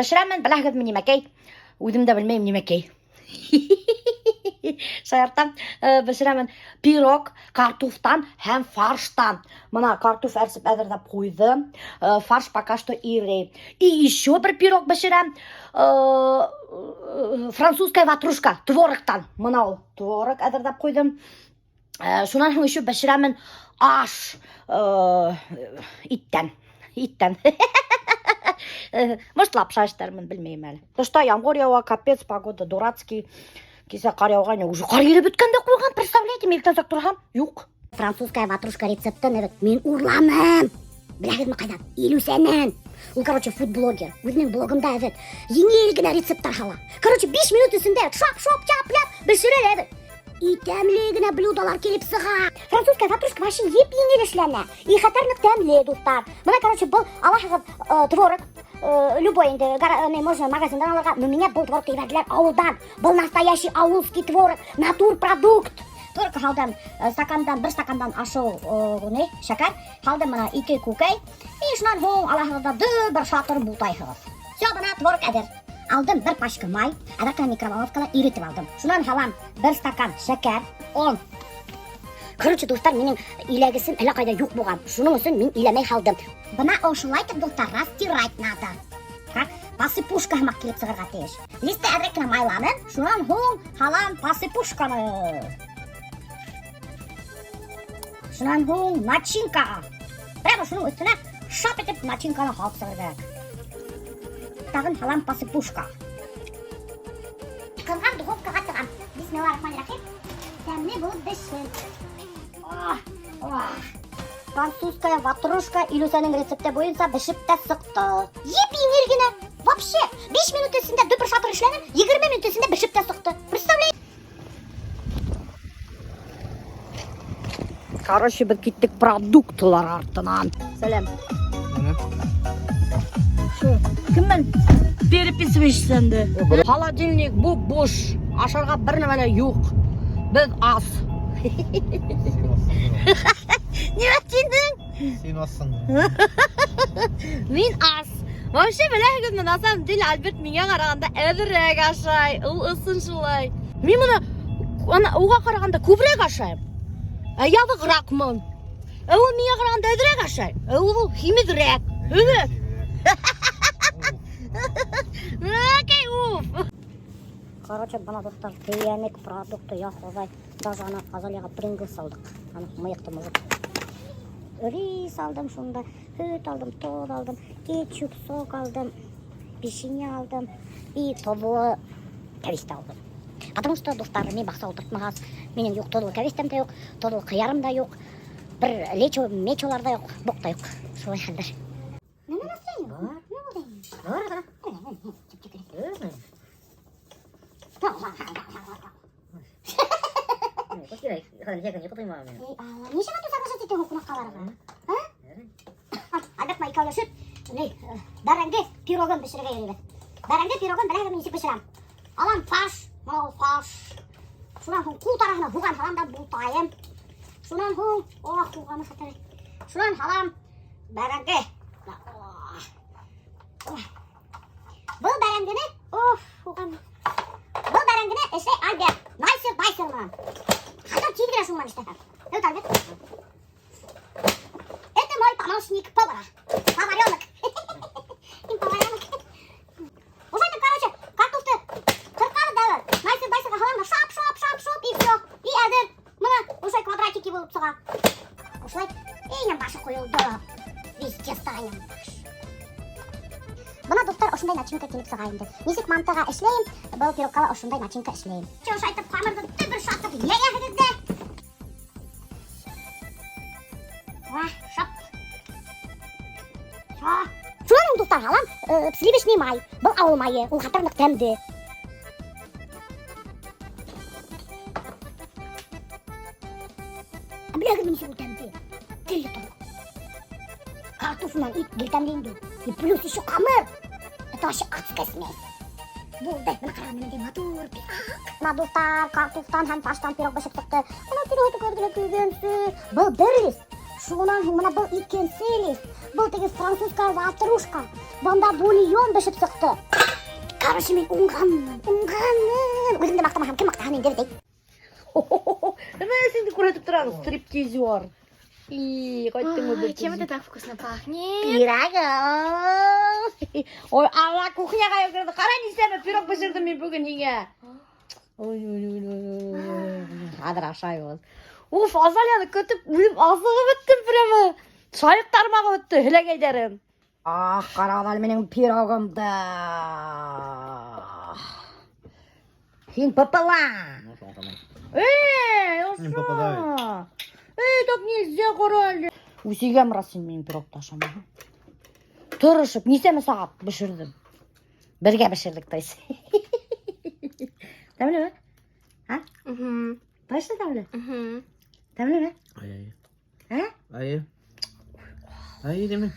бешіремін, біләгіз мені мәкей. Өзім де білмеймін не мәкей. Шаяртам, бешіремін пирог картофтан һәм фарштан. Мына картоф әрсіп әзірдеп қойдым. Фарш пока что iri. И еще бір пирог бешірем. Французская ватрушка, творықтан. Мынау творық әзірдеп қойдым. Шунан соң еще бешіремін аш иттен. Может, лапша іштермін, білмеймін әлі. Тышта ямғыр яуа, капец, погода дурацкий. Кесе қар яуған, уже қар еліп өткенде қойған, представляете, меліктен тұрғам? Юқ. Французская ватрушка рецептін, мен урламым. Біләгізмі қайдан? Илюсәнен. Ол, фуд-блогер. Өзінің блогында, ең елгіна рецепттар хала. 5 минут үсінде шап-шоп, чап-ляп, бішірер, И тәмлегіне блюдалар келіп сыға. Французская ватрушка машин еп-еңел ішләне. И қатарнық тәмле, достар. Мына, бұл алашығып творық. Любой енді, можно магазиндан алырға. Но меня бұл творық кейвәділер ауылдан. Бұл настоящий ауылский творық, натурпродукт. Творық халдан, бір стакандан ашыл шәкәр. Халдан мына 2 көкей. И шынан хоң алашығыда бір шатыр бұлтайығыз. Все, бұна творық әдір. Алдым бір пачка май, әдәктен микроволновкала иретіп алдым. Шунан халам бір стакан шәкәр, 10. Достар, менің иләгісім әлі қайда юқ болған. Шуның үшін мен иләмей халдым. Бұна ошылайтып, достар, растирайт надо. Пасыпушка хамақ келіп сығырға теш. Листі әдәктен майламын, шунан хоң халам пасыпушканы. Шунан хоң начинка. Прямо шуның үстіне шап етіп начинканы халып сығырға. Тағын халам пасыпушка. Қылған духовкаға тығам. Бисмиллахиррахманиррахим. Тәмле болып бешін. Французская ватрушка Илюсәнің рецепті бойынша бішіп тә сықты. Еп-ең елгіне. Вообще, 5 минут өсінде дөпір шатыр ішленім, 20 минут өсінде бішіп тә сықты. Представляй. Біз кеттік продуктылар артынан. Сәлем. Кіммен переписываешсенді? Холодильник бұл бош. Ашарға бір нәмәлі юқ. Біз ас. Не өттендің? Сен ассың. Мен ас. Вообще біләгіз, мен асам дел Альберт менге қарағанда әдірек ашай. Ол ұсын шылай. Мен мұны оға қарағанда көбірек ашайым. Ябығырақмын. Ол менге қарағанда әдірек ашай. Ол химедрек. Окей, уф. Бұна достар, тейемек продукты яқылдай. Даже ана азалияға прингл салдық. Ана мыйықты мұзып. Рис алдым шында, хүт алдым, тод алдым, кетчуп, сок алдым, печенье алдым и тодлы кәвесті алдым. Потому что, достар, мен бақса отыртмағаз. Менен жоқ тодлы кәвестем де жоқ, тодлы қиярым да жоқ, бір мечолар да жоқ, боқ да жоқ. Солай халдар. Нема настроение? Нешеға тұзарға жететін қонаққаларға? Альберт май кәулешіп, бәрәңге пирогын бішіріге ереді. Бәрәңге пирогын біләгі мен есіп бішірем. Алам фарш, мынау фарш. Шунан хоң құл тарағына хуған халам да бұлтайым. Шунан хоң, хуғаны қатыры. Шунан халам бәрәңге. Бұл бәрәңгені, хуған. Бұл бәрәңгені әшей Альберт, найсыр мұнан. Хотел тигра шуман штафа. Вот так, это мой помощник повара. Поваренок. Поваренок. Уже это, картофты кыркалы дәуір. Найсыр халанна шап, и все. И әдір. Мына, уже квадратики болып сұға. Ушылай, енем башы қойылды. Везде станем баш. Бұна достар ошындай начинка келіп сығайымды. Несік мантыға ішлейім, бұл пирогкала ошындай начинка ішлейім. Чош айтып қамырды түбір шатып леяғыдызды. Шап. Шуланың достар алам, сливочный май. Бұл ауыл майы, ол қатарнық тәмді. Біләгіз мен шул тәмді. Тілі тұр. Картофынан ит гілтәмленді. И плюс еще қамыр. Это вообще адская смесь. Болды, мына қарамын де матур пирог. Мына достар, картофтан һәм фарштан пирог бішіп тұқты. Мына пирогты көрділі күйгенсі. Бұл бір лист. Шуынан мына бұл икенсі лист. Бұл тегі французская ватрушка. Банда бульон бешіп сықты. Короче, мен ұңғанмын. Өзімді мақтамағам, кім мақтаған енді дейді. Мен сенді көретіп тұрады, стриптизер. Қайттың өбіртін. Чем это так вкусно пахнет? Пирогом. Ой, ала кухняға өкірді. Қара несемі пирог пішірдім мен бүгін неге. Ой. Адырашай ол. Уф, Азалияны көтіп, азығы біттім прямо. Шайық тармағы өтті, хілегейдерім. Қарағадал менің пирогымды. Сен пополам. Не попадает. Так нельзя, король. Усигем раз сен менің пирогты ашамын. Тұрышып, несемі сағат бішірдім. Бірге бішірдік тайсы. Тәмілі ме? А? Тайсы тәмілі? Тәмілі ме? Ай. Ай деме.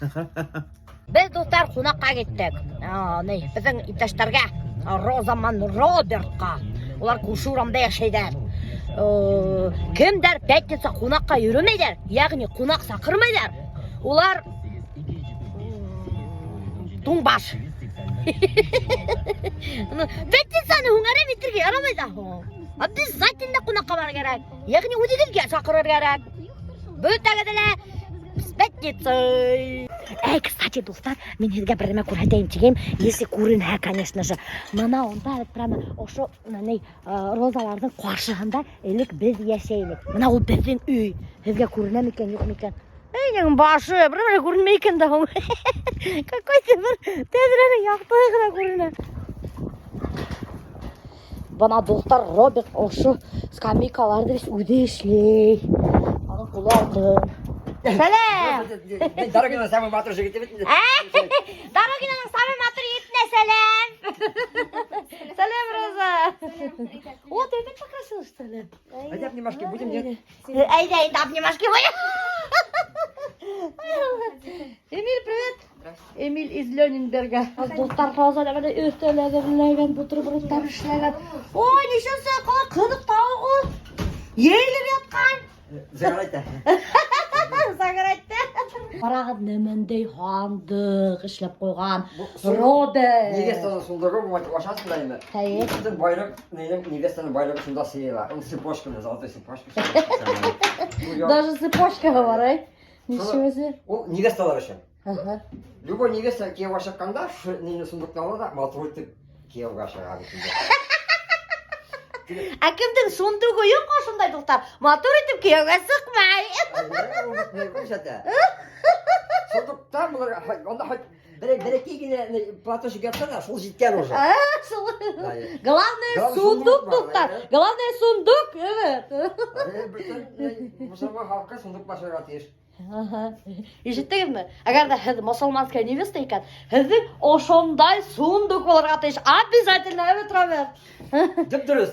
Біз достар қонаққа кеттік. Біздің иптәштәргә, Розаман Робертқа. Олар Кушурамда яшайдар. Кемдер пятница қонаққа йөрмәйдер, яғни қонақ сақырмайдар. Олар туңбаш. Пятницаны хуңара битирге ярамайда. Обязательно қонаққа бар керек. Яғни үдегелге сақырыр керек. Бөтәгәдәлә пятница. Кстати, достар, мен сізге бірдеме көрсетейін тегем, если көрінсе, конечно же. Мына онда прямо ошо розалардың қуаршығында елік біз яшейлік. Мына ол біздің үй. Сізге көріне мекен, жоқ мекен? Нің башы, бірдеме көрінме екен да. Какой-то бір тезірені яқтығына көріне. Бана достар Роберт ошо скамейкаларды біз өде ішлей. Аны құлардың. Сәлем! Дорогина самый матур жігіт бетін. Дорогинаның самый матур етіне сәлем! Сәлем, Роза! О, ты опять покрасилась, что ли? Айда обнимашки будем, нет? Айда, обнимашки будем! Эмиль, привет! Эмиль из Ленинберга. Достар Роза да бәді өстеләдірләген, бутербродтар ішләген. Ой, нешесі, қалай қыдық тауғы! Ейліп ятқан! Загарайта. Сағырайтты. Қарағыд немендей хандық ішлеп қойған. Роберт. Невестаны сұлдығы вашасын дайымы. Тәйек. Біздің байлық, невестаны байлығы сұнда сейла. Он цепочканы, золотой цепочка. Даже цепочка бар, ай. Ничего себе. Ол невесталар үшін. Ага. Любой невеста күйеуге шыққанда, нені сұндықты алады да, матур етіп күйеуге шығады. Әкімдің сундығы yok осындай достар. Мотор етіп күйеуге сықмай. Сондықта онда бір-екегіне платошик yapsa da сол жеткен уже. Главное сундук достар. Главное сундук, evet. Мұсылман халыққа сундук башыға тиіш. Ешіттіңізме? Әгер де сіз мұсылманская невеста екен, сіздің ошондай сундук боларға тиіш. Обязательно, evet, Роберт. Дұп-дұрыс.